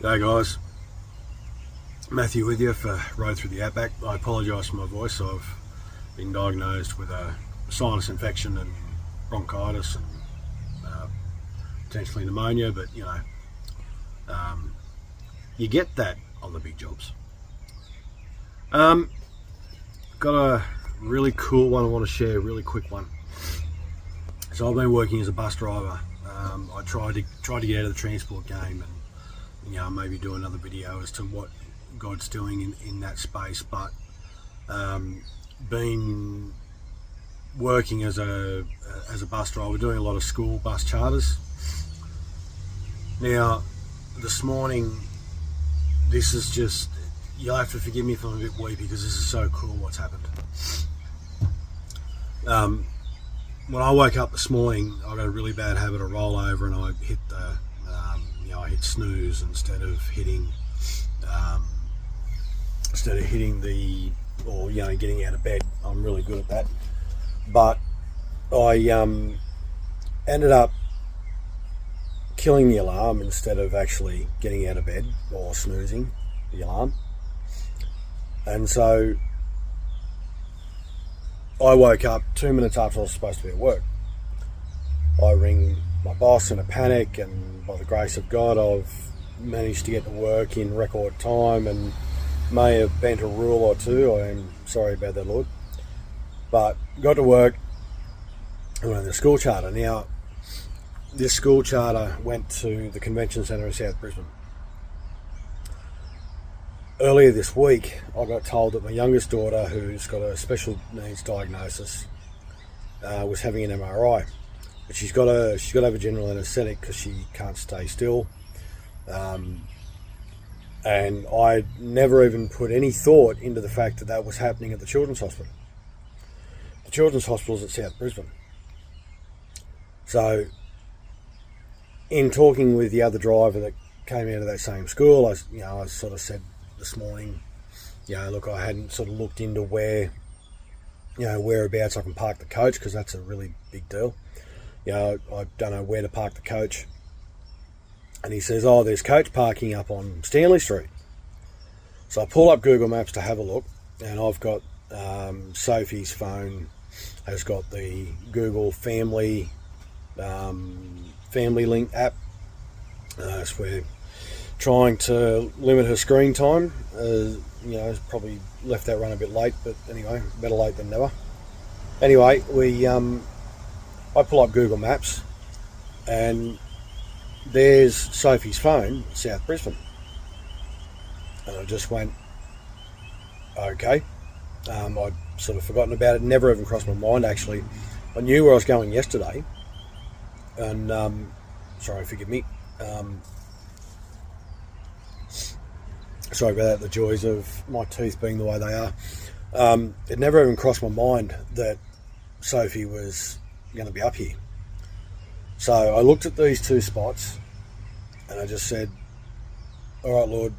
Hey guys, Matthew with you for Road Through the Outback. I apologise for my voice. I've been diagnosed with a sinus infection and bronchitis and potentially pneumonia, but you get that on the big jobs. Got a really cool one I want to share, a really quick one. So I've been working as a bus driver. I tried to get out of the transport game and maybe do another video as to what God's doing in that space, but been working as a bus driver, doing a lot of school bus charters. Now this morning, this is just, you'll have to forgive me if I'm a bit weepy because this is so cool what's happened. When I woke up this morning, I got a really bad habit of roll over and I hit the I hit snooze instead of hitting getting out of bed. I'm really good at that, but I ended up killing the alarm instead of actually getting out of bed or snoozing the alarm. And so I woke up 2 minutes after I was supposed to be at work. I ring my boss in a panic, and by the grace of God I've managed to get to work in record time and may have bent a rule or two. I am sorry about that, Lord. But got to work and went on the school charter. Now this school charter went to the convention centre in South Brisbane. Earlier this week I got told that my youngest daughter, who's got a special needs diagnosis, was having an MRI. But she's got to have a general anaesthetic because she can't stay still. And I never even put any thought into the fact that that was happening at the Children's Hospital. The Children's Hospital is at South Brisbane. So in talking with the other driver that came out of that same school, I sort of said this morning, look, I hadn't sort of looked into whereabouts I can park the coach, because that's a really big deal. I don't know where to park the coach. And he says, oh, there's coach parking up on Stanley Street. So I pull up Google Maps to have a look, and I've got Sophie's phone has got the Google Family Link app. So we're trying to limit her screen time. Probably left that run a bit late, but anyway, better late than never. Anyway, I pull up Google Maps, and there's Sophie's phone, South Brisbane. And I just went, okay. I'd sort of forgotten about it, never even crossed my mind actually. I knew where I was going yesterday, and sorry, forgive me. Sorry about that, the joys of my teeth being the way they are. It never even crossed my mind that Sophie was going to be up here. So I looked at these two spots and I just said, all right, Lord,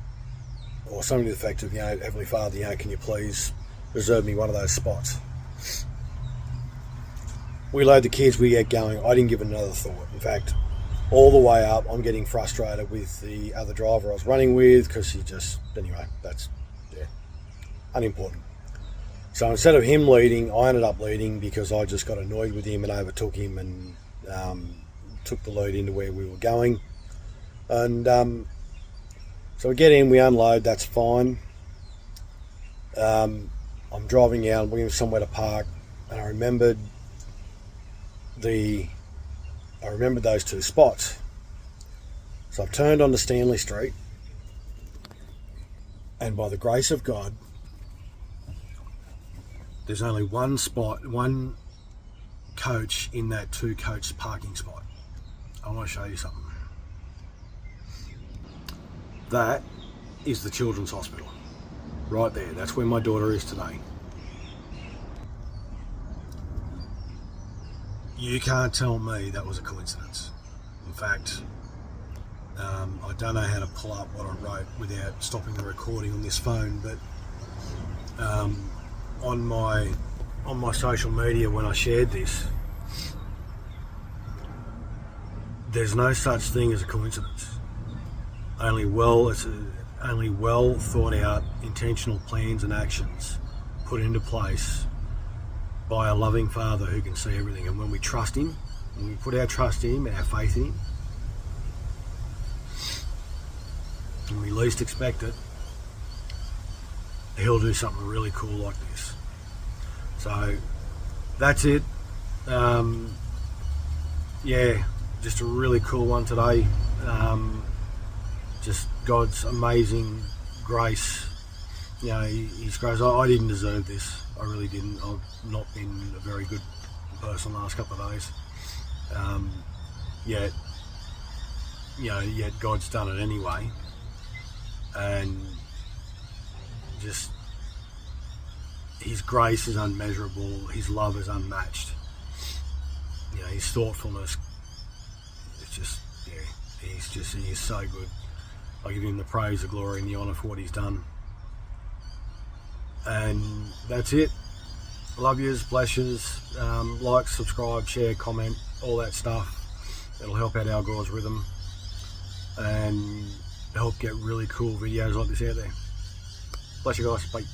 or something to the effect of, Heavenly Father, can you please reserve me one of those spots? We load the kids, we get going. I didn't give it another thought. In fact, all the way up, I'm getting frustrated with the other driver I was running with, because that's unimportant. So instead of him leading, I ended up leading because I just got annoyed with him and overtook him and took the lead into where we were going. And so we get in, we unload, that's fine. I'm driving out, I'm looking for somewhere to park, and I remembered those two spots. So I've turned onto Stanley Street, and by the grace of God, there's only one spot, one coach in that two coach parking spot. I want to show you something. That is the Children's Hospital. Right there, that's where my daughter is today. You can't tell me that was a coincidence. In fact, I don't know how to pull up what I wrote without stopping the recording on this phone, but on my social media when I shared this, there's no such thing as a coincidence. only well thought out intentional plans and actions put into place by a loving Father who can see everything. And when we trust him, when we put our trust in him, our faith in him, when we least expect it, he'll do something really cool like this. So that's it. Yeah, just a really cool one today. Just God's amazing grace. You know, His grace. I didn't deserve this. I really didn't. I've not been a very good person the last couple of days. Yet God's done it anyway. And just His grace is unmeasurable. His love is unmatched. You know, His thoughtfulness. It's just, He is so good. I give Him the praise, the glory, and the honour for what He's done. And that's it. Love yous, bless yous. Like, subscribe, share, comment, all that stuff. It'll help out our algorithm and help get really cool videos like this out there. Bless you guys. Bye.